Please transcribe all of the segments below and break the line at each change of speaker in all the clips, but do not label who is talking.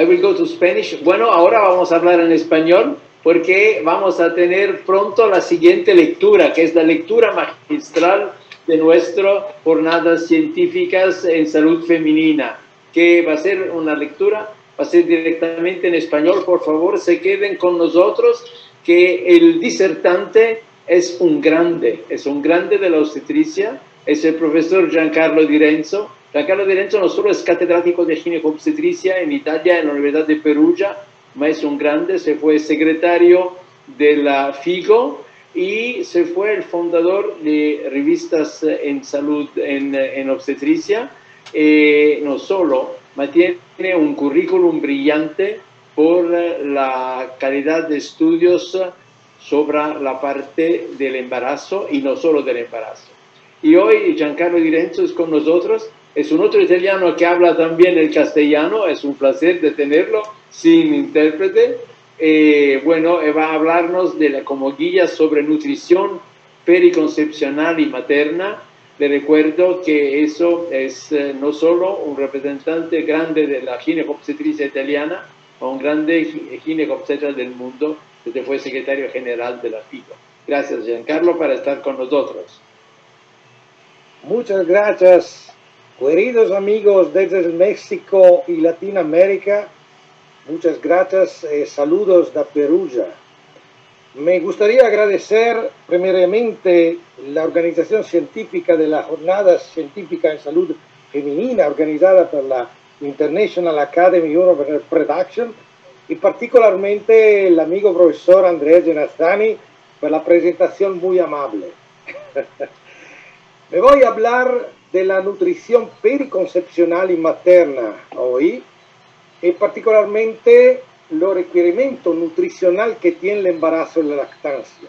I will go to Spanish. Bueno, ahora vamos a hablar en español porque vamos a tener pronto la siguiente lectura, que es la lectura magistral de nuestras jornadas científicas en salud femenina, que va a ser una lectura, va a ser directamente en español. Por favor, se queden con nosotros, que el disertante es un grande de la obstetricia, es el profesor Giancarlo Di Renzo. Giancarlo Di Renzo no solo es catedrático de ginecobstetricia en Italia, en la Universidad de Perugia, ma es un grande, se fue secretario de la FIGO y se fue el fundador de revistas en salud, en obstetricia. No solo, ma tiene un currículum brillante por la calidad de estudios sobre la parte del embarazo y no solo del embarazo. Y hoy Giancarlo Di Renzo es con nosotros, es un otro italiano que habla también el castellano, es un placer de tenerlo sin intérprete. Bueno, va a hablarnos como guía sobre nutrición periconcepcional y materna. Le recuerdo que eso es no solo un representante grande de la ginecobstetricia italiana, ma un grande ginecobstetra del mundo, desde fue secretario general de la FIGO. Gracias, Giancarlo, por estar con nosotros.
Muchas gracias, queridos amigos desde México y Latinoamérica. Muchas gracias, saludos de Perugia. Me gustaría agradecer primeramente la organización científica de la Jornada Científica en Salud Femenina organizada por la International Academy of Reproduction y particularmente el amigo profesor Andrea Genazzani por la presentación muy amable. Me voy a hablar de la nutrición periconcepcional y materna hoy y particularmente los requerimientos nutricionales que tiene el embarazo y la lactancia.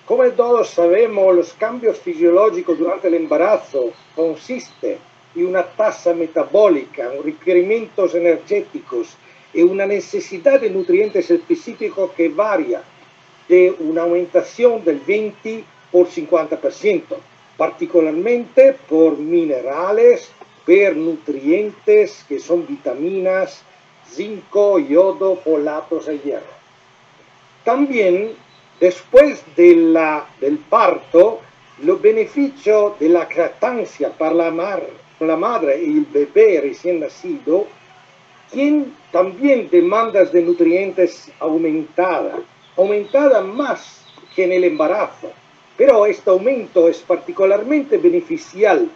Como todos sabemos, los cambios fisiológicos durante el embarazo consisten en una tasa metabólica, requerimientos energéticos y una necesidad de nutrientes específicos que varía de una aumentación del 20 por 50%, particularmente por minerales, por nutrientes que son vitaminas, zinco, yodo, folatos y hierro. También, después del parto, los beneficios de la lactancia para la madre y el bebé recién nacido, quien también demandas de nutrientes aumentada más que en el embarazo, pero este aumento es particularmente beneficial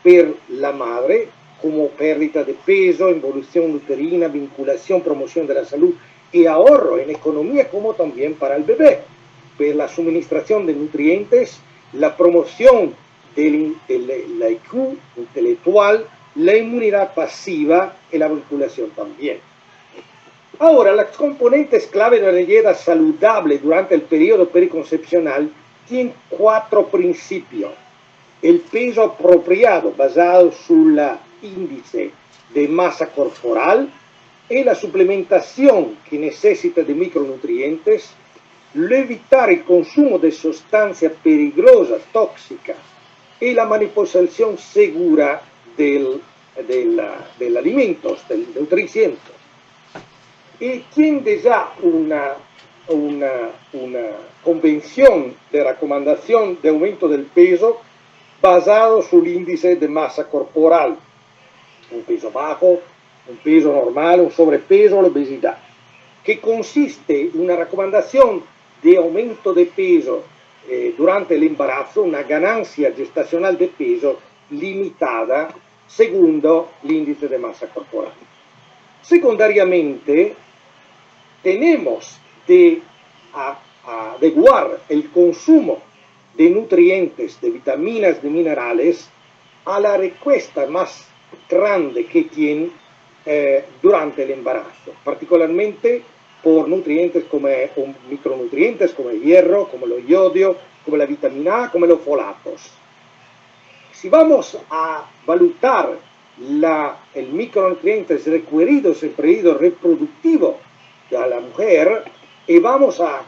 para la madre, como pérdida de peso, involución uterina, vinculación, promoción de la salud y ahorro en economía, como también para el bebé, para la suministración de nutrientes, la promoción del IQ intelectual, la inmunidad pasiva y la vinculación también. Ahora, las componentes clave de la dieta saludable durante el periodo periconcepcional tienen 4 principios. El peso apropiado basado sul índice de masa corporal y la suplementación que necesita de micronutrientes, evitar el consumo de sustancias peligrosas, tóxicas y la manipulación segura del alimentos, del nutriente. Y quien desea una convención de recomendación de aumento del peso basado sull'índice de masa corporal, un peso bajo, un peso normal, un sobrepeso, la obesidad, que consiste en una recomendación de aumento de peso durante el embarazo, una ganancia gestacional de peso limitada segundo l'índice de masa corporal. Secundariamente, tenemos de adecuar el consumo de nutrientes, de vitaminas, de minerales a la requesta más grande que tiene durante el embarazo, particularmente por nutrientes como micronutrientes como el hierro, como el yodio, como la vitamina A, como los folatos. Si vamos a evaluar el micronutrientes requeridos en el periodo reproductivo de la mujer y vamos a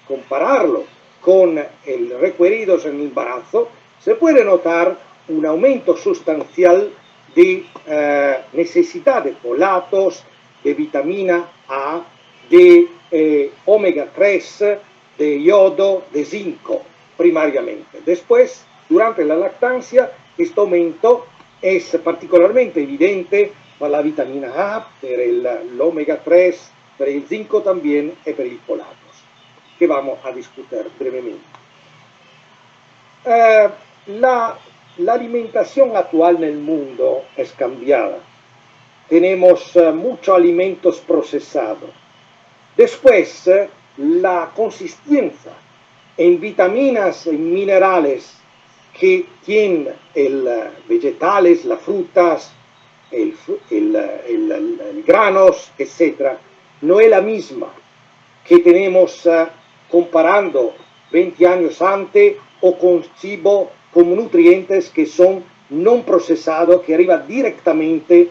compararlo con el requeridos en el embarazo, se puede notar un aumento sustancial de necesidad de folatos, de vitamina A, de omega 3, de yodo, de zinco, primariamente. Después, durante la lactancia, este aumento es particularmente evidente para la vitamina A, per el omega 3, per el zinco también y per el folatos, que vamos a discutir brevemente. La alimentación actual en el mundo es cambiada. Tenemos muchos alimentos procesados. Después, la consistencia en vitaminas y minerales que tienen vegetales, las frutas, el granos, etc., no es la misma que tenemos comparando 20 años antes o con cibo con nutrientes que son no procesados, que arrivan directamente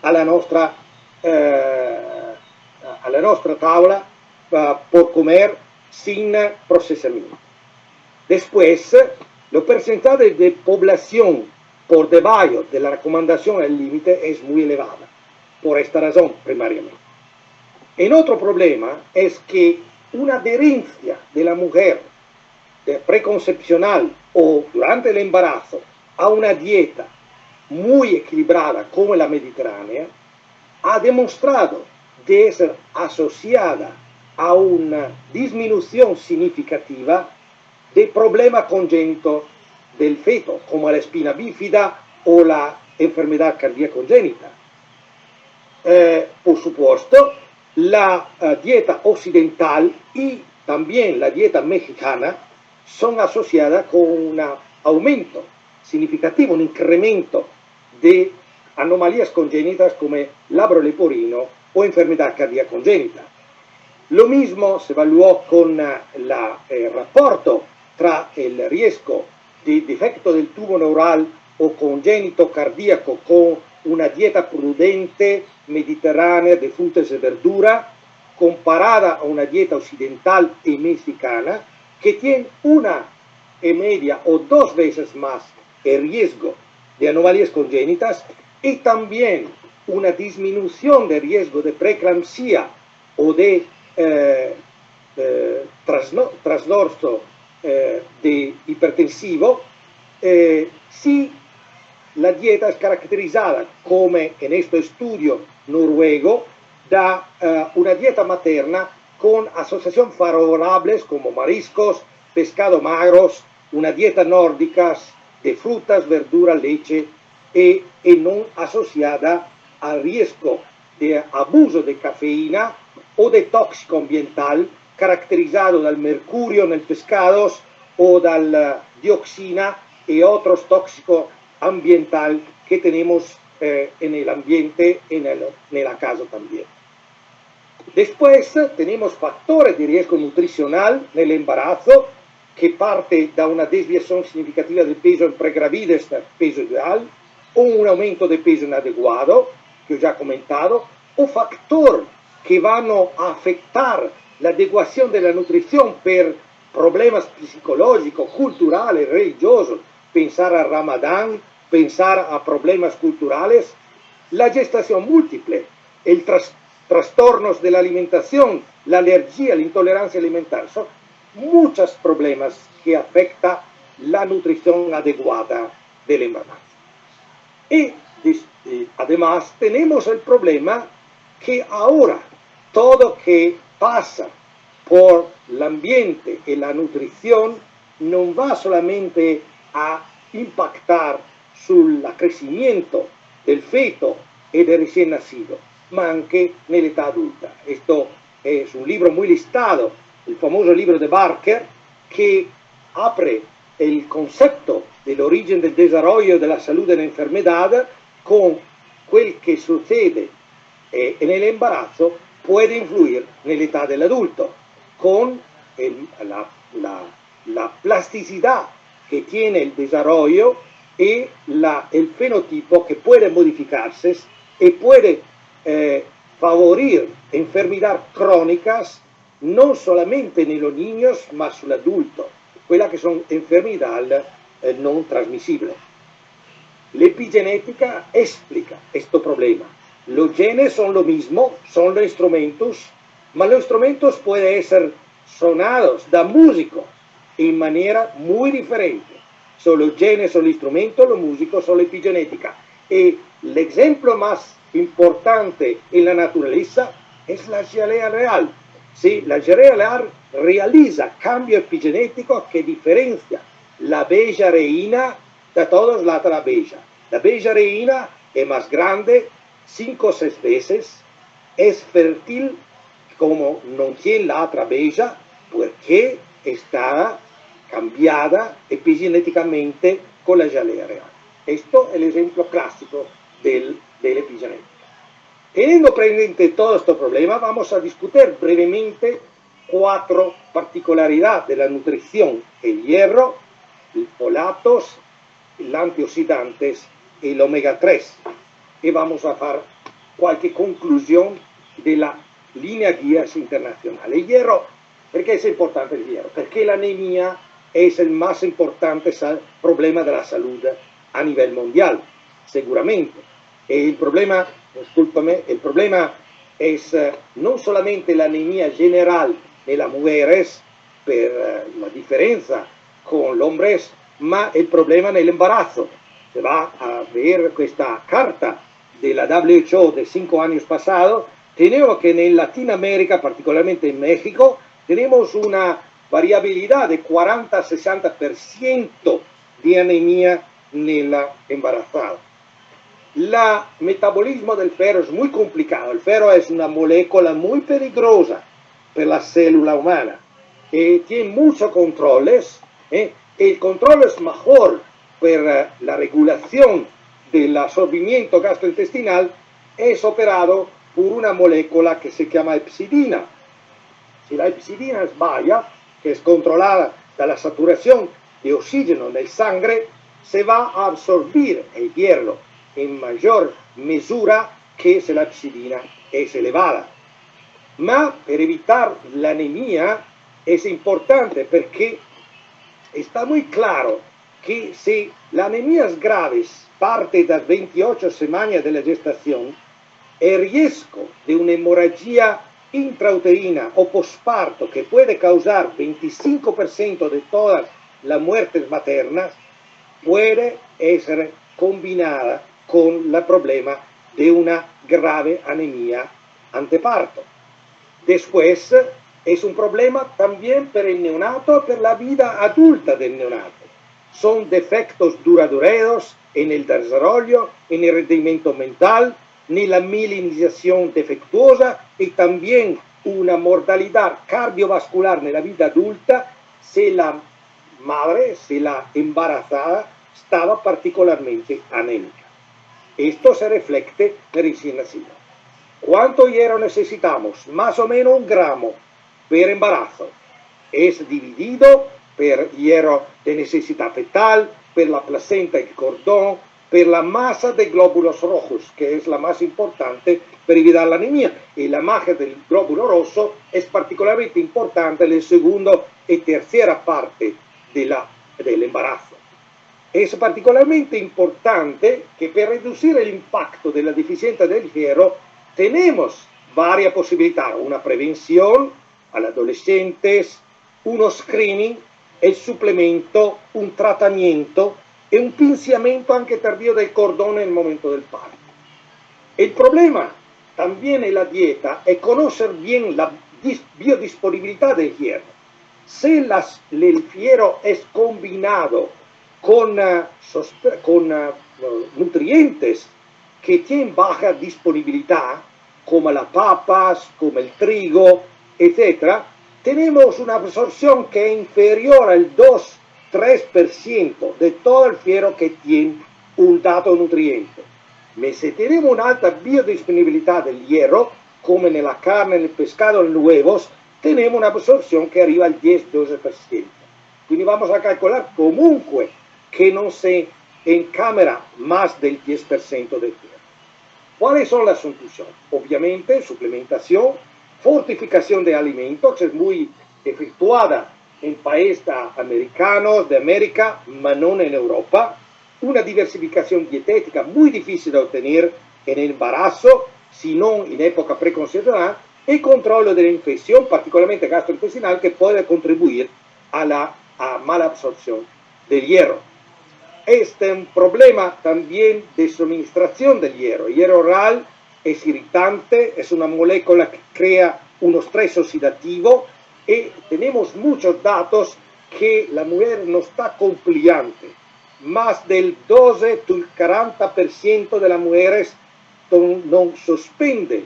a la nuestra tabla por comer sin procesamiento. Después, los porcentajes de población por debajo de la recomendación al límite es muy elevada, por esta razón primariamente. El otro problema es que una adherencia de la mujer preconcepcional o durante el embarazo a una dieta muy equilibrada como la mediterránea ha demostrado de ser asociada a una disminución significativa de problemas congénitos del feto, como la espina bífida o la enfermedad cardíaca congénita. Por supuesto, la dieta occidental y también la dieta mexicana son asociadas con un aumento significativo, un incremento de anomalías congénitas como labro leporino o enfermedad cardíaca congénita. Lo mismo se evaluó con el rapporto tra el riesgo de defecto del tubo neural o congénito cardíaco con una dieta prudente mediterránea de frutas y verduras comparada a una dieta occidental y mexicana que tiene una y media o 2 veces más el riesgo de anomalías congénitas y también una disminución del riesgo de preeclampsia o de trastorno de hipertensivo si la dieta es caracterizada como en este estudio noruego da una dieta materna con asociación favorables como mariscos, pescado magros, una dieta nórdica de frutas, verduras, leche y no asociada al riesgo de abuso de cafeína o de tóxico ambiental caracterizado del mercurio en el pescados o de la dioxina y otros tóxicos ambiental que tenemos en el ambiente, en la casa también. Después tenemos factores de riesgo nutricional en el embarazo que parte de una desviación significativa del peso en pregravidez del peso ideal o un aumento de peso inadecuado, que ya he comentado, o factores que van a afectar la adecuación de la nutrición por problemas psicológicos, culturales, religiosos, pensar a Ramadán, pensar a problemas culturales, la gestación múltiple, el trastornos de la alimentación, la alergia, la intolerancia alimentaria, son muchos problemas que afectan la nutrición adecuada del embarazo. Y además tenemos el problema que ahora todo que pasa por el ambiente y la nutrición no va solamente a impactar sul crecimiento del feto y del recién nacido, ma anche nell'età adulta. Esto es un libro muy listado, el famoso libro de Barker, que abre el concepto del origen del desarrollo de la salud de la enfermedad con quel que sucede en el embarazo puede influir nell'età del adulto, con la plasticidad que tiene el desarrollo y el fenotipo que puede modificarse y puede favorir enfermedades crónicas no solamente en los niños, ma sull'adulto, quelle che sono enfermedades non trasmissibili. L'epigenética explica questo problema Los genes son lo mismo, son los instrumentos, pero los instrumentos pueden ser sonados da músicos en manera muy diferente. Los genes son los instrumentos, los músicos son la epigenética. Y el ejemplo más importante en la naturaleza es la jalea real. Sí, la jalea real realiza cambio epigenético que diferencia la bella reina de todas las otras bellas. La bella reina es más grande, 5 o 6 veces, es fértil como no tiene la otra bella porque está cambiada epigenéticamente con la jalea real. Esto es el ejemplo clásico de la epigenética. Teniendo presente todo este problema, vamos a discutir brevemente 4 particularidades de la nutrición: el hierro, los folatos, los antioxidantes y el omega 3. Y vamos a hacer cualquier conclusión de la línea guías internacional. El hierro, ¿por qué es importante el hierro? Porque la anemia es el más importante problema de la salud a nivel mundial, seguramente. El problema, discúlpame, el problema es no solamente la anemia general de las mujeres, por la diferencia con los hombres, ma el problema en el embarazo. Se va a ver esta carta de la WHO de 5 años pasados. Tenemos que en Latinoamérica, particularmente en México, tenemos una variabilidad de 40-60% de anemia en la embarazada. El metabolismo del ferro es muy complicado. El ferro es una molécula muy peligrosa para la célula humana. Tiene muchos controles. El control es mejor para la regulación del absorbimiento gastrointestinal. Es operado por una molécula que se llama epsidina. Si la epsidina es baja, que es controlada de la saturación de oxígeno en el sangre, se va a absorbir el hierro en mayor mesura que si la epsidina es elevada. Ma per evitar la anemia es importante porque está muy claro que si la anemia es grave parte de las 28 semanas de la gestación, el riesgo de una hemorragia intrauterina o posparto que puede causar 25% de todas las muertes maternas puede ser combinada con el problema de una grave anemia anteparto. Después es un problema también para el neonato, para la vida adulta del neonato. Son defectos duraderos en el desarrollo, en el rendimiento mental, en la mielinización defectuosa y también una mortalidad cardiovascular en la vida adulta si la madre, si la embarazada estaba particularmente anémica. Esto se refleja en el recién nacido. ¿Cuánto hierro necesitamos? Más o menos 1 gramo per embarazo. Es dividido per hierro de necesidad fetal, per la placenta y el cordón, per la masa de glóbulos rojos, que es la más importante para evitar la anemia. Y la masa del glóbulo rojo es particularmente importante en la segunda y tercera parte del embarazo. Es particularmente importante que para reducir el impacto de la deficiencia del hierro tenemos varias posibilidades: una prevención a los adolescentes, uno screening, el suplemento, un tratamiento y un pinzamiento anche tardío del cordón en el momento del parto. El problema también en la dieta es conocer bien la biodisponibilidad del hierro. Si el hierro es combinado con nutrientes que tienen baja disponibilidad, como las papas, como el trigo, etc., tenemos una absorción que es inferior al 2-3% de todo el hierro que tiene un dato nutriente. Pero si tenemos una alta biodisponibilidad del hierro, como en la carne, en el pescado, en los huevos, tenemos una absorción que arriba al 10-12%. Quindi vamos a calcular comunque que no se encamera más del 10% del hierro. ¿Cuáles son las soluciones? Obviamente, suplementación, fortificación de alimentos, que es muy efectuada en países americanos, de América, pero no en Europa. Una diversificación dietética muy difícil de obtener en el embarazo, sino in epoca preconcezional, e controllo dell'infección, particolarmente gastrointestinal, que puede contribuir a la mala absorción del hierro. Este es un problema también de suministración del hierro. El hierro oral es irritante, es una molécula que crea un estrés oxidativo y tenemos muchos datos que la mujer no está compliante. Más del 12 al 40% de las mujeres no sospende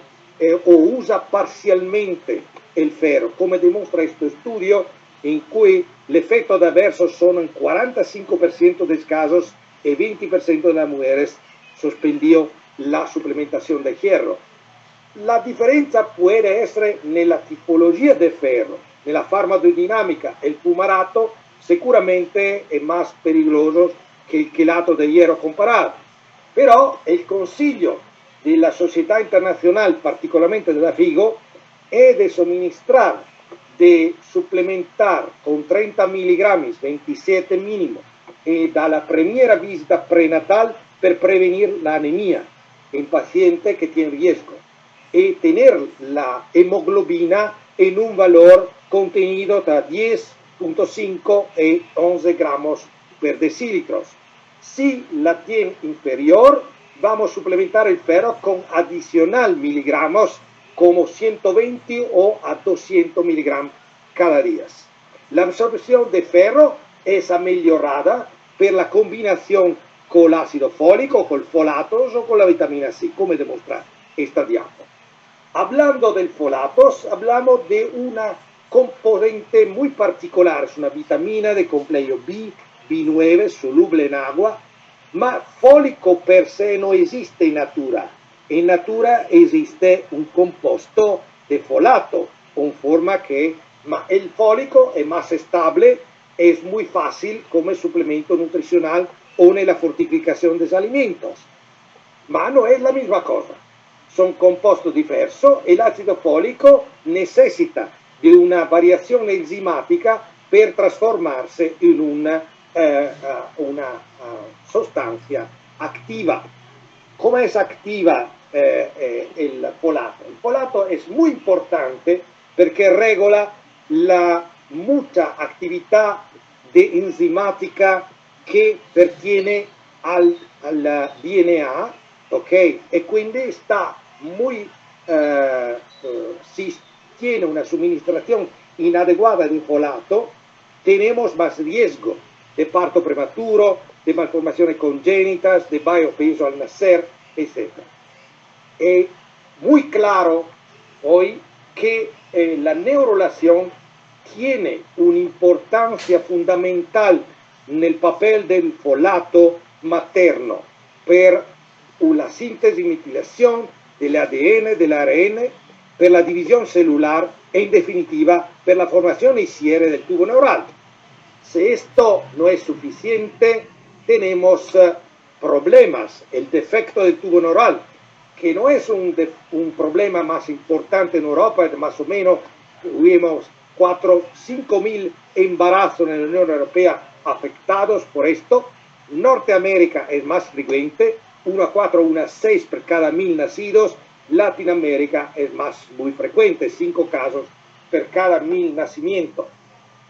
o usa parcialmente el ferro, como demuestra este estudio en cui l'effetto adverso sono in 45% dei casos e 20% de las mujeres suspendió la suplementación de hierro. La differenza puede essere nella tipologia di ferro, nella farmacodinámica. El fumarato sicuramente è más pericoloso che il chelato di hierro comparado, però il consiglio della Società Internazionale, particolarmente della FIGO, è di somministrar, de suplementar con 30 miligramos, 27 mínimo, dalla primera visita prenatal per prevenir la anemia en paciente que tiene riesgo, y tener la hemoglobina en un valor contenido tra 10.5 y 11 gramos per decilitros. Si la tiene inferior, vamos a suplementar el ferro con adicional miligramos como 120 o a 200 miligramos cada día. La absorción de ferro es mejorada por la combinación con el ácido fólico, con el folatos o con la vitamina C, como demuestra esta diapo. Hablando del folatos, hablamos de una componente muy particular, es una vitamina de complejo B, B9, soluble en agua, ma fólico per se no existe en natura. En natura existe un compuesto de folato, con forma que el fólico es más estable, es muy fácil como suplemento nutricional o en la fortificación de los alimentos. Ma no es la misma cosa. Son compuestos diversos y el ácido fólico necesita de una variación enzimática per transformarse en una sustancia activa. ¿Cómo es activa el folato? El folato es muy importante porque regula la mucha actividad de enzimática que pertiene al DNA, ¿ok? Y quindi está muy, si tiene una suministración inadecuada de folato, tenemos más riesgo de parto prematuro, de malformaciones congénitas, de biopeso al nacer, etc. Es muy claro hoy que la neurulación tiene una importancia fundamental en el papel del folato materno per la síntesis y metilación del ADN, del ARN, per la división celular e en definitiva per la formación y cierre del tubo neural. Si esto no es suficiente, tenemos problemas. El defecto del tubo neural, que no es un problema más importante en Europa, más o menos tuvimos 5 mil embarazos en la Unión Europea afectados por esto. Norteamérica es más frecuente, 1 a 4, 1 a 6 por cada 1000 nacidos. Latinoamérica es muy frecuente, 5 casos por cada 1000 nacimientos.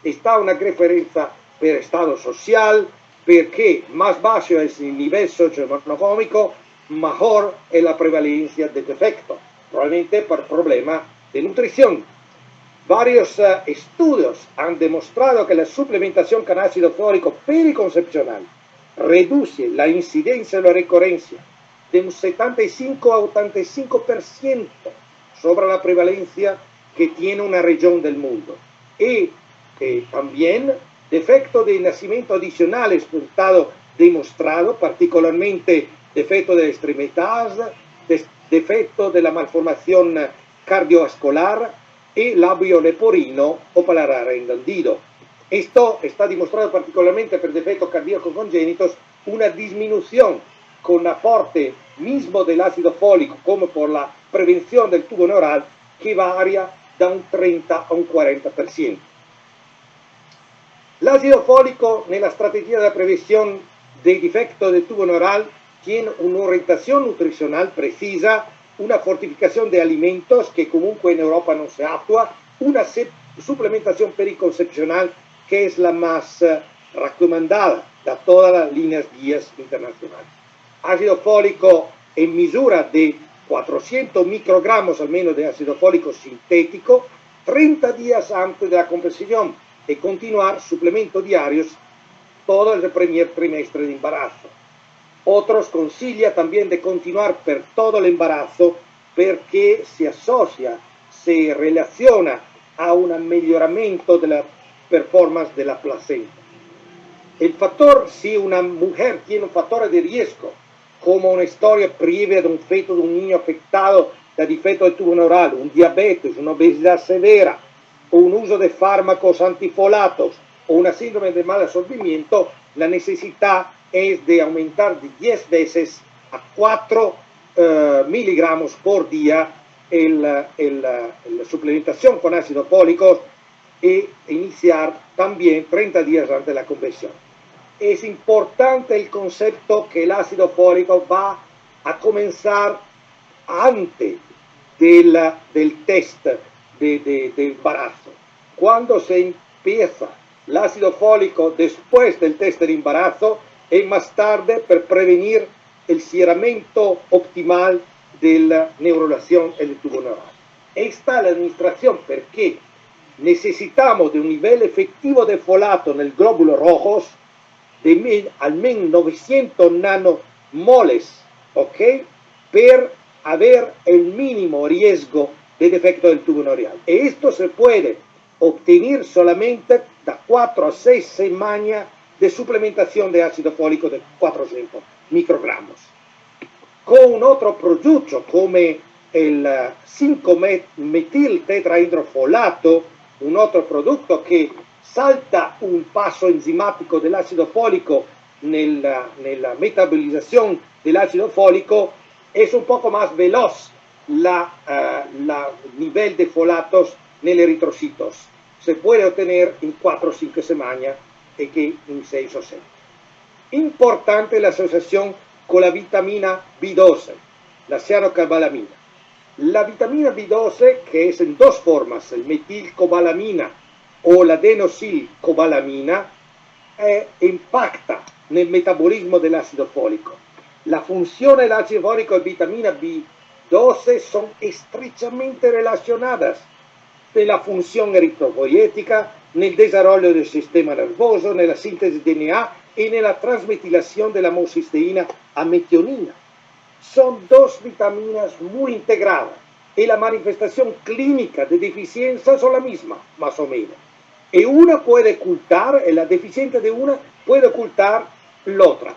Está una differenza per estado social, perché más bajo es el nivel socioeconómico, mejor es la prevalencia del defecto, probablemente por problema de nutrición. Varios estudios han demostrado que la suplementación con ácido fólico periconcepcional reduce la incidencia y la recurrencia de un 75 a 85% sobre la prevalencia que tiene una región del mundo. Y también defecto de nacimiento adicionales estado demostrado, particularmente defecto de extremidades, defecto de la malformación cardiovascular y labio leporino o paladar entendido. Esto está demostrado particularmente por defectos cardíacos congénitos, una disminución con aporte mismo del ácido fólico como por la prevención del tubo neural que varía de un 30 a un 40%. L'ácido fólico en la estrategia de prevención de defecto del tubo neural tiene una orientación nutricional precisa una fortificación de alimentos que comunque en Europa no se actúa, una suplementación periconcepcional que es la más recomendada de todas las líneas guías internacionales. Ácido fólico en misura de 400 microgramos al menos de ácido fólico sintético 30 días antes de la competición y continuar suplementos diarios todo el primer trimestre de embarazo. Otros consiglia también de continuar por todo el embarazo porque se asocia, se relaciona a un mejoramiento de la performance de la placenta. El factor, si una mujer tiene un factor de riesgo, como una historia previa de un feto de un niño afectado da difetto del tubo neural, un diabetes, una obesidad severa, o un uso de fármacos antifolatos, o una síndrome de mal absorbimiento, la necesidad es de aumentar de 10 veces a 4 miligramos por día la suplementación con ácido fólico e iniciar también 30 días antes de la conversión. Es importante el concepto que el ácido fólico va a comenzar antes del test de embarazo. Cuando se empieza el ácido fólico después del test de embarazo y más tarde para prevenir el cerramiento optimal de la neurulación del tubo neural. Esta es la administración porque necesitamos de un nivel efectivo de folato en el glóbulo rojos de al menos 900 nanomoles, ¿ok? Per haber el mínimo riesgo de defecto del tubo neural. Y esto se puede obtener solamente da 4 a 6 semanas de suplementación de ácido fólico de 400 microgramos. Con un otro producto como el 5-metil tetrahidrofolato, un otro producto que salta un paso enzimatico del ácido fólico nella metabolización del ácido fólico, es un poco más veloz la nivel de folatos en los eritrocitos. Se puede obtener en 4 o 5 semanas y que en 6 o 7. Importante la asociación con la vitamina B12, la cianocobalamina. La vitamina B12, que es en dos formas, el metilcobalamina o la adenosilcobalamina, impacta nel metabolismo dell'acido folico. La funzione dell'acido folico e vitamina B12 son estrechamente relacionadas de la función eritropoietica, nel desarrollo del sistema nervoso, nella sintesi di DNA e nella trasmetilación de la homocisteína a metionina. Son dos vitaminas muy integradas y la manifestación clínica de deficiencia son la misma, más o menos. Y una puede ocultar, la deficiencia de una puede ocultar la otra.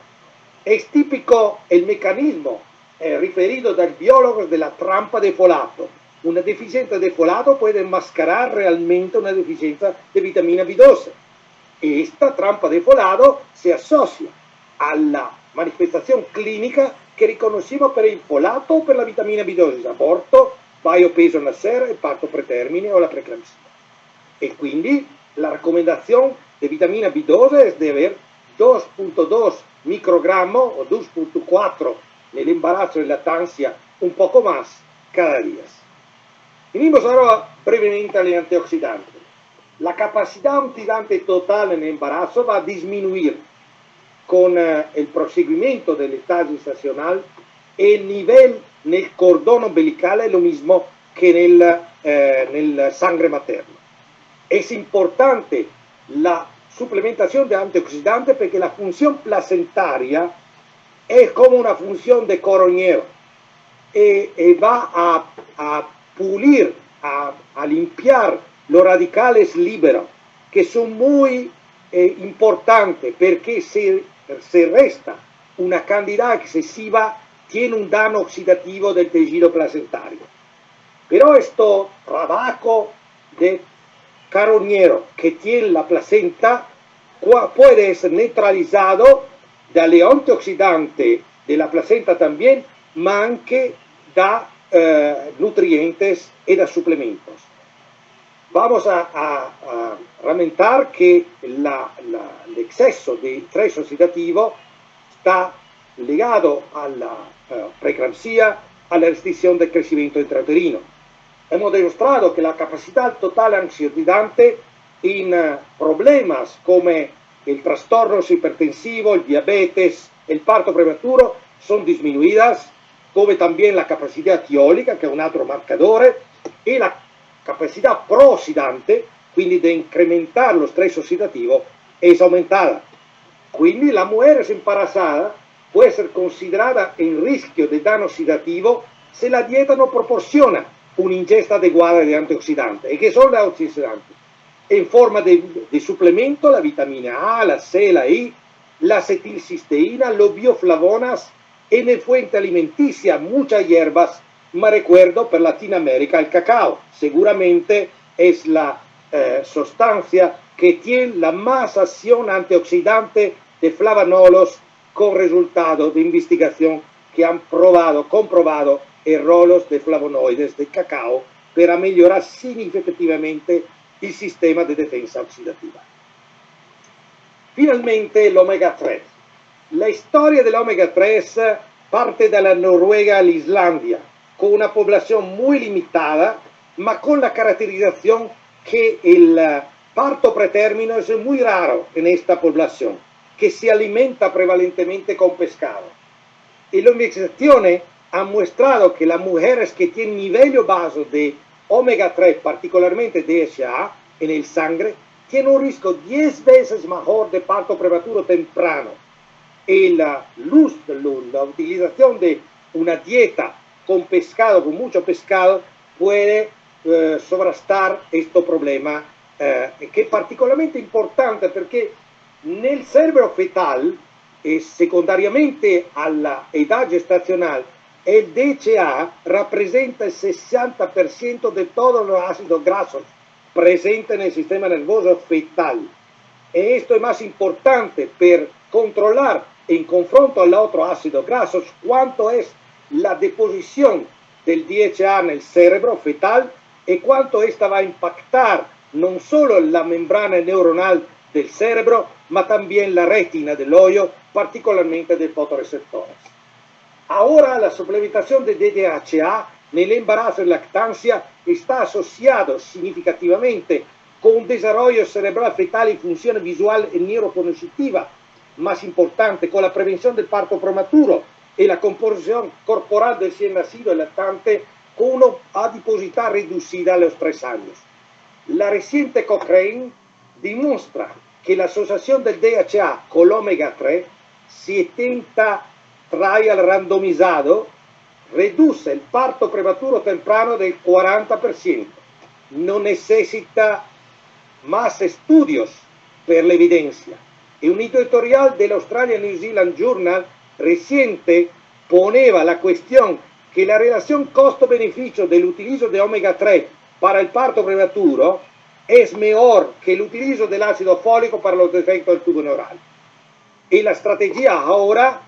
Es típico el mecanismo referido dal biólogo de la trampa de folato. Una deficiencia de folato puede enmascarar realmente una deficiencia de vitamina B12. Y esta trampa de folato se asocia a la manifestación clínica che riconosciamo per il folato o per la vitamina B12, aborto, bajo peso al nacer, el parto pretermine o la preeclampsia. Y quindi la recomendación de vitamina B12 es de ver 2.2 microgramos o 2.4 en el embarazo y lactancia, un poco más cada día. Venimos ahora brevemente al antioxidante. La capacidad antioxidante total en el embarazo va a disminuir con el proseguimiento del estado gestacional. El nivel en el cordón umbilical es lo mismo que en el sangre materna. Es importante la suplementación de antioxidantes porque la función placentaria es como una función de coroñero y va a pulir, a limpiar los radicales libres que son muy importantes porque se resta una cantidad excesiva, tiene un daño oxidativo del tejido placentario. Pero esto trabajo de carroñero que tiene la placenta puede ser neutralizado dalle antioxidantes de la placenta también, ma anche da nutrientes y da suplementos. Vamos a lamentar que el exceso de estrés oxidativo está ligado a la preeclampsia, a la restricción del crecimiento intrauterino. Hemos demostrado que la capacidad total antioxidante en problemas como el trastorno hipertensivo, el diabetes, el parto prematuro son disminuidas, come también la capacidad tiólica, que è un altro marcadore, e la capacidad pro-ossidante, quindi di incrementare lo stress ossidativo, es aumentada. Quindi la mujer embarazada puede ser considerada en riesgo de daño oxidativo si la dieta no proporciona una ingesta adecuada de antioxidantes. ¿Y qué son los antioxidantes? En forma de suplemento, la vitamina A, la C, la I, la acetilcisteína, los bioflavonas, en fuente alimenticia muchas hierbas, me recuerdo per Latinoamérica el cacao. Seguramente es la sustancia que tiene la más acción antioxidante de flavanolos con resultado de investigación que han comprobado el rol de flavonoides del cacao para mejorar significativamente el sistema de defensa oxidativa. Finalmente, el omega 3. La historia del omega 3 parte de la Noruega a la Islandia, con una población muy limitada, ma con la caracterización que el parto pretérmino es muy raro en esta población, que se alimenta prevalentemente con pescado. Y la investigación ha mostrado que las mujeres que tienen nivel bajo de omega 3, particularmente DHA, en el sangre, tienen un riesgo 10 veces mejor de parto prematuro temprano. Y la utilización de una dieta con pescado, con mucho pescado, puede sobrastar este problema, que es particularmente importante porque nel cerebro fetal, secundariamente alla età gestacional, el DHA representa el 60% de todos los ácidos grasos presentes en el sistema nervioso fetal. Y esto es más importante para controlar en confronto al otro ácido graso cuánto es la deposición del DHA en el cerebro fetal y cuánto esta va a impactar no solo la membrana neuronal del cerebro, ma también la retina del ojo, particularmente de fotorreceptores. Ahora la suplementación de DHA en el embarazo y lactancia está asociado significativamente con un desarrollo cerebral fetal y función visual y neurocognitiva, más importante, con la prevención del parto prematuro y la composición corporal del recién nacido y lactante con una adiposidad reducida a los 3 años. La reciente Cochrane demuestra que la asociación del DHA con el omega 3, 70 trial randomizado, reduce el parto prematuro temprano del 40%. No necesita más estudios per la evidencia. Y un editorial del Australian New Zealand Journal reciente poneva la cuestión que la relación costo-beneficio del utilizo de omega 3 para el parto prematuro es mejor que el utilizo del ácido fólico para los defectos del tubo neural. Y la estrategia ahora,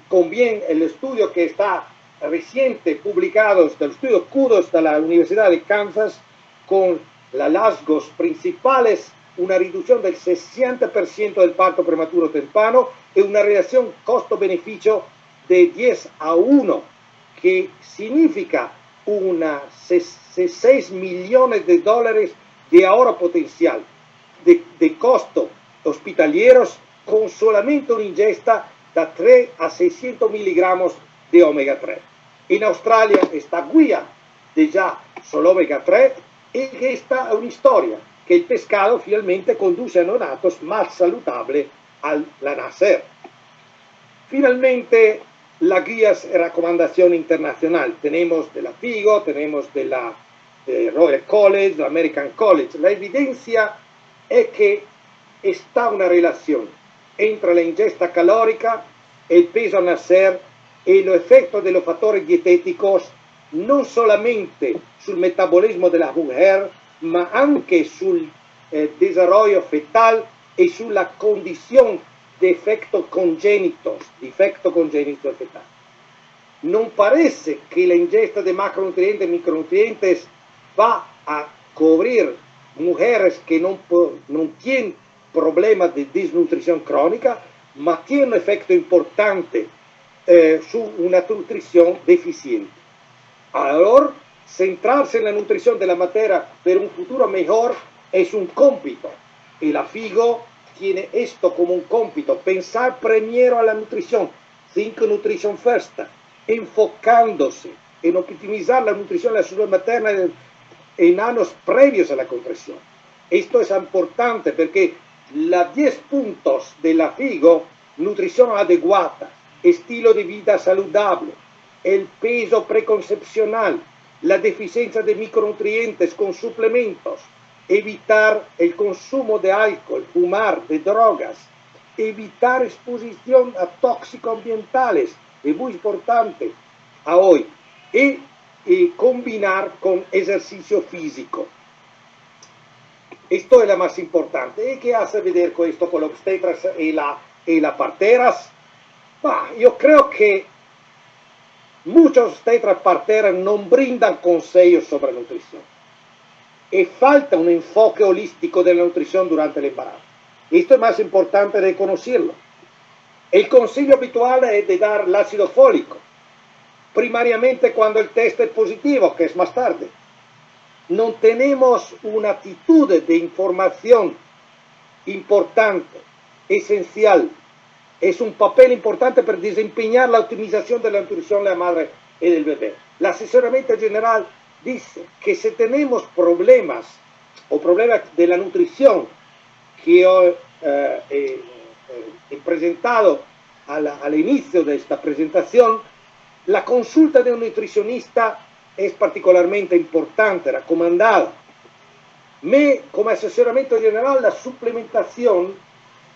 con bien el estudio que está reciente publicado, el estudio Kudos de la Universidad de Kansas, con los hallazgos principales, una reducción del 60% del parto prematuro temprano y una relación costo-beneficio de 10:1, que significa una 6 millones de dólares de ahorro potencial de costo hospitalieros con solamente una ingesta de 3 a 600 miligramos de omega 3. En Australia está guía de ya solo omega 3 y que esta es una historia que el pescado finalmente conduce a neonatos más saludables al nacer. Finalmente, las guías y recomendación internacional. Tenemos de la FIGO, tenemos de la Royal College, la American College. La evidencia es que está una relación entre la ingesta calórica, el peso al nacer y los efectos de los factores dietéticos, no solamente sul metabolismo de la mujer, ma anche sul desarrollo fetal y sulla condición de defecto congénito fetal. No parece que la ingesta de macronutrientes y micronutrientes va a cubrir mujeres que no tienen problemas de desnutrición crónica, ma tiene un efecto importante su una nutrición deficiente. Ahora, centrarse en la nutrición de la materia para un futuro mejor es un cómpito. Y la FIGO tiene esto como un cómpito, pensar primero a la nutrición, think nutrition first, enfocándose en optimizar la nutrición de la salud materna en años previos a la contracción. Esto es importante porque los 10 puntos de la FIGO, nutrición adecuada, estilo de vida saludable, el peso preconcepcional, la deficiencia de micronutrientes con suplementos, evitar el consumo de alcohol, fumar, de drogas, evitar exposición a tóxicos ambientales, es muy importante a hoy, y combinar con ejercicio físico. Esto es lo más importante. ¿Y qué hace ver con esto con los obstetras y las parteras? Yo creo que muchos obstetras parteras no brindan consejos sobre nutrición. Y falta un enfoque holístico de la nutrición durante el embarazo. Esto es más importante de conocerlo. El consejo habitual es de dar el ácido fólico, primariamente cuando el test es positivo, que es más tarde. No tenemos una actitud de información importante, esencial. Es un papel importante para desempeñar la optimización de la nutrición de la madre y del bebé. El asesoramiento general dice que si tenemos problemas o problemas de la nutrición que yo he presentado al inicio de esta presentación, la consulta de un nutricionista es particularmente importante, recomendada. Como asesoramiento general, la suplementación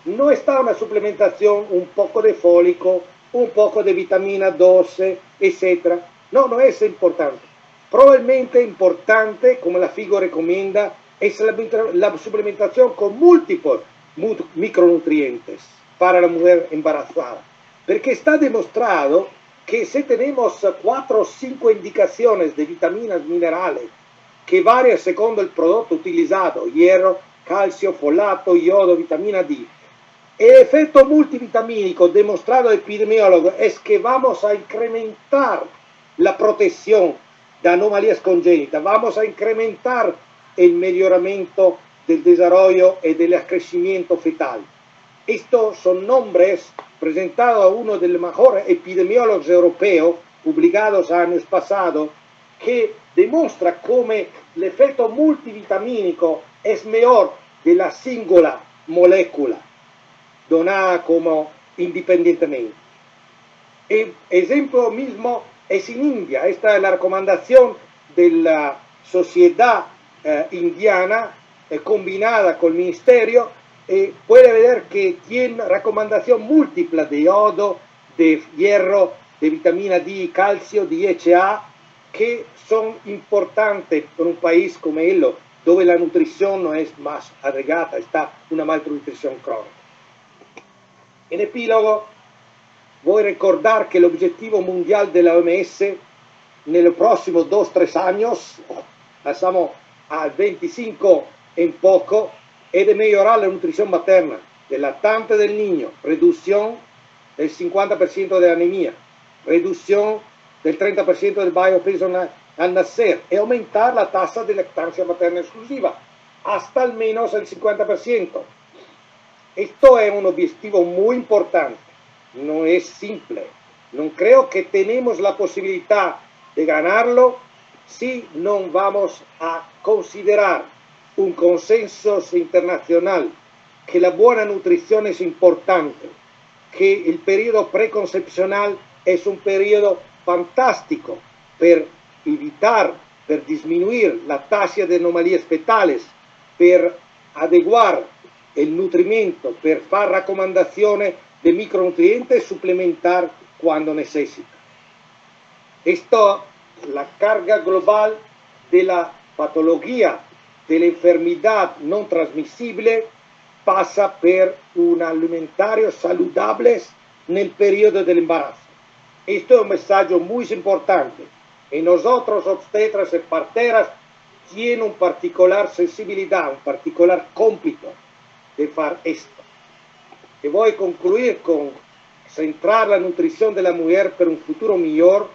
no está una suplementación, un poco de fólico, un poco de vitamina 12, etc. No es importante. Probablemente importante, como la FIGO recomienda, es la suplementación con múltiples micronutrientes para la mujer embarazada. Porque está demostrado que si tenemos 4 o 5 indicaciones de vitaminas minerales que varían según el producto utilizado, hierro, calcio, folato, yodo, vitamina D, el efecto multivitamínico demostrado epidemiólogo es que vamos a incrementar la protección de anomalías congénitas, vamos a incrementar el mejoramiento del desarrollo y del crecimiento fetal. Estos son nombres presentados a uno de los mejores epidemiólogos europeos, publicados años pasados, que demuestra cómo el efecto multivitamínico es mejor de la singular molécula, donada como independientemente. El ejemplo mismo es en India. Esta es la recomendación de la sociedad indiana combinada con el ministerio. Puede ver que tiene recomendación múltiple de yodo, de hierro, de vitamina D, calcio, DHA, que son importantes para un país como el, donde la nutrición no es más agregada, está una malnutrición crónica. En epílogo, voy a recordar que el objetivo mundial de la OMS en los próximos 2-3 años, pasamos al 25 en poco, es de mejorar la nutrición materna del lactante del niño, reducción del 50% de anemia, reducción del 30% del biopeso al nacer y aumentar la tasa de lactancia materna exclusiva hasta al menos el 50%. Esto es un objetivo muy importante, no es simple. No creo que tenemos la posibilidad de ganarlo si no vamos a considerar un consenso internacional que la buena nutrición es importante, que el periodo preconcepcional es un periodo fantástico per evitar, per disminuir la tasa de anomalías fetales, per adeguar el nutrimento, per far recomendaciones de micronutrientes suplementar cuando necesita. Esto, la carga global de la patología, de la enfermedad no transmisible, pasa por un alimentario saludable en el periodo del embarazo. Esto es un mensaje muy importante. Y nosotros, obstetras y parteras, tienen una particular sensibilidad, un particular cómpito de hacer esto. Y voy a concluir con centrar la nutrición de la mujer per un futuro mejor,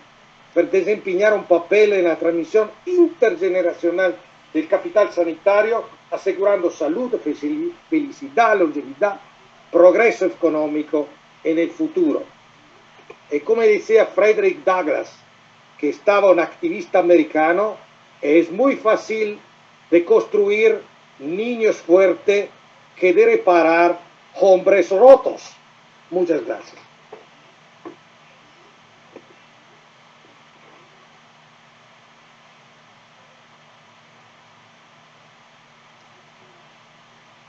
per desempeñar un papel en la transmisión intergeneracional del capital sanitario, asegurando salud, felicidad, longevidad, progreso económico en el futuro. Y como decía Frederick Douglass, que estaba un activista americano, es muy fácil de construir niños fuertes que de reparar hombres rotos. Muchas gracias.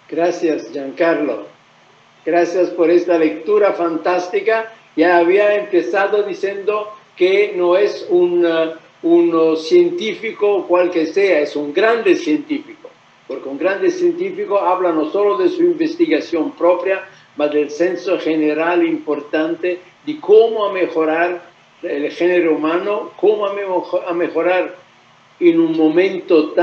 Gracias, Giancarlo. Gracias por esta lectura fantástica. Ya había empezado diciendo que no es un científico cual que sea, es un grande científico, porque un grande científico habla no solo de su investigación propia, mas del senso general importante de cómo mejorar el género humano, cómo mejorar en un momento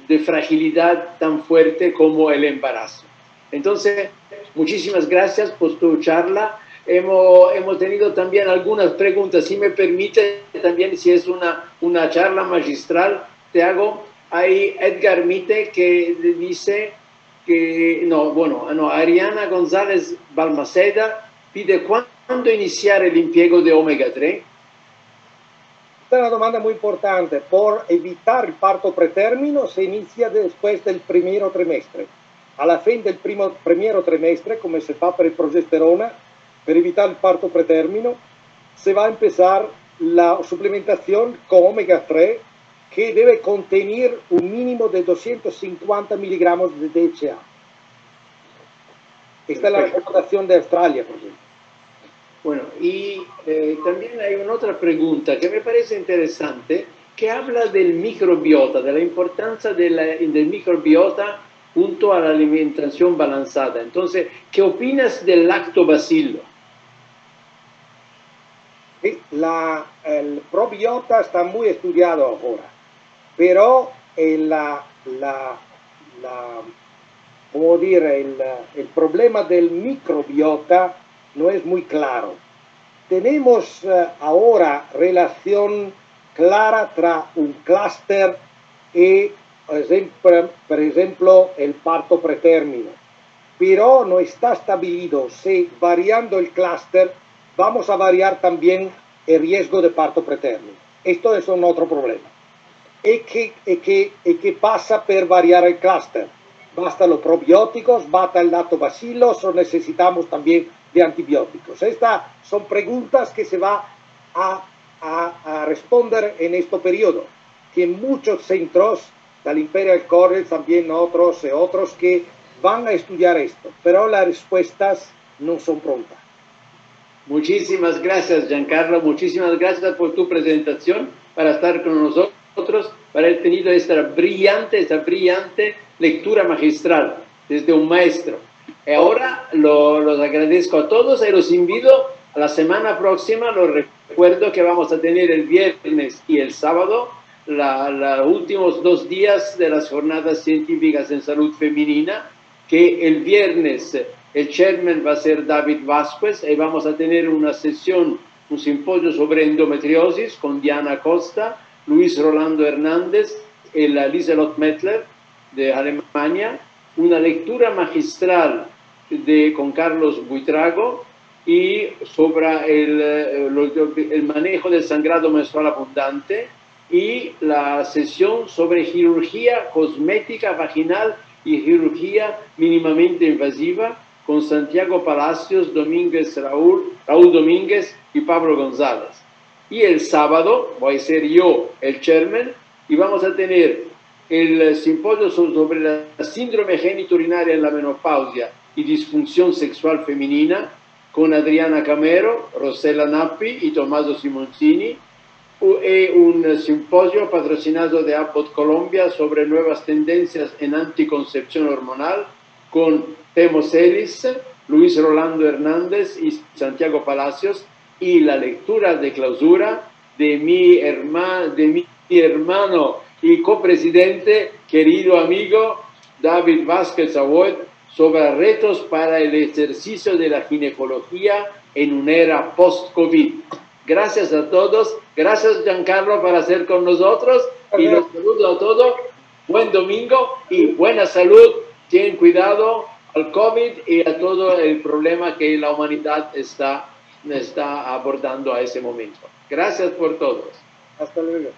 de fragilidad tan fuerte como el embarazo. Entonces, muchísimas gracias por tu charla. Hemos tenido también algunas preguntas, si me permite, también si es una charla magistral, te hago. Hay Edgar Mite que dice que, Ariana González Balmaceda pide cuándo iniciar el impiego de omega 3.
Esta es una domanda muy importante. Por evitar el parto pretérmino se inicia después del primer trimestre. A la fin del primer trimestre, como se fa per il progesterona, per evitar el parto pretérmino, se va a empezar la suplementación con omega 3 que debe contener un mínimo de 250 miligramos de DHA. Esta es la recomendación de Australia, por ejemplo.
Bueno, y también hay una otra pregunta que me parece interesante, que habla del microbiota, de la importancia del microbiota junto a la alimentación balanzada. Entonces, ¿qué opinas del lactobacilo?
Sí, el probiota está muy estudiado ahora, pero el problema del microbiota no es muy claro. Tenemos ahora relación clara entre un clúster y, por ejemplo, el parto pretérmino, pero no está establecido si variando el clúster vamos a variar también el riesgo de parto pretérmino. Esto es un otro problema. ¿Y qué pasa per variar el clúster? ¿Basta los probióticos? ¿Basta el lactobacilos? ¿O necesitamos también de antibióticos? Estas son preguntas que se va a responder en este periodo, que en muchos centros del Imperial College, también otros que van a estudiar esto, pero las respuestas no son prontas.
Muchísimas gracias, Giancarlo, muchísimas gracias por tu presentación, para estar con nosotros, para haber tenido esta brillante lectura magistral desde un maestro. Y ahora los agradezco a todos y los invito a la semana próxima. Los recuerdo que vamos a tener el viernes y el sábado los últimos 2 días de las jornadas científicas en salud femenina, que el viernes el chairman va a ser David Vázquez y vamos a tener una sesión, un simposio sobre endometriosis con Diana Costa, Luis Rolando Hernández y la Lieselot Mettler de Alemania, una lectura magistral con Carlos Buitrago y sobre el manejo del sangrado menstrual abundante, y la sesión sobre cirugía cosmética vaginal y cirugía mínimamente invasiva con Santiago Palacios, Raúl Domínguez y Pablo González. Y el sábado voy a ser yo el chairman y vamos a tener el simposio sobre la síndrome geniturinaria en la menopausia y disfunción sexual femenina con Adriana Camero, Rosella Nappi y Tommaso Simoncini, y un simposio patrocinado de Abbott Colombia sobre nuevas tendencias en anticoncepción hormonal con Temo Celis, Luis Rolando Hernández y Santiago Palacios, y la lectura de clausura de mi hermano y copresidente, querido amigo David Vázquez Awad, sobre retos para el ejercicio de la ginecología en una era post-COVID. Gracias a todos. Gracias, Giancarlo, por hacer con nosotros. Y los saludo a todos. Buen domingo y buena salud. Tienen cuidado al COVID y a todo el problema que la humanidad está abordando a ese momento. Gracias por todos.
Hasta luego.